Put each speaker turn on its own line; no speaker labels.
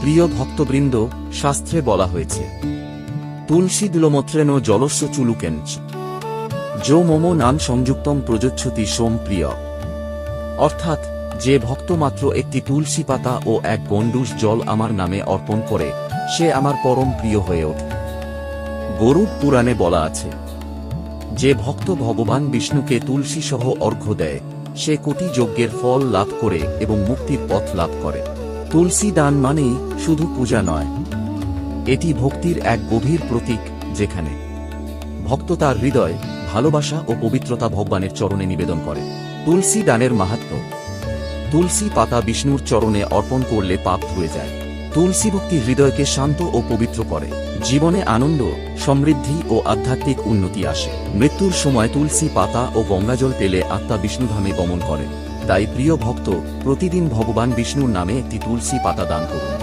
প্রিয় ভক্তবৃন্দ, শাস্ত্রে বলা হয়েছে, তুলসী দুলমত্রেণ জলস্য চুলুকেঞ্চ যো মম নাম সংযুক্তম প্রযোচ্ছতি সোম প্রিয়। অর্থাৎ, যে ভক্ত মাত্র একটি তুলসী পাতা ও এক গণ্ডূষ জল আমার নামে অর্পণ করে, সে আমার পরম প্রিয় হয়ে ওঠে। গরুড় পুরাণে বলা আছে, যে ভক্ত ভগবান বিষ্ণুকে তুলসী সহ অর্ঘ্য দেয়, সে কোটি যজ্ঞের ফল লাভ করে এবং মুক্তির পথ লাভ করে। তুলসী দান মানেই শুধু পূজা নয়, এটি ভক্তির এক গভীর প্রতীক, যেখানে ভক্ত তার হৃদয়, ভালোবাসা ও পবিত্রতা ভগবানের চরণে নিবেদন করে। তুলসী দানের মাহাত্ম্য। তুলসী পাতা বিষ্ণুর চরণে অর্পণ করলে পাপ ধুয়ে যায়। তুলসী ভক্তি হৃদয়কে শান্ত ও পবিত্র করে। জীবনে আনন্দ, সমৃদ্ধি ও আধ্যাত্মিক উন্নতি আসে। মৃত্যুর সময় তুলসী পাতা ও গঙ্গাজল পেলে আত্মা বিষ্ণুধামে গমন করে। তাই প্রিয় ভক্ত, প্রতিদিন ভগবান বিষ্ণুর নামে একটি তুলসী পাতা দান করুন।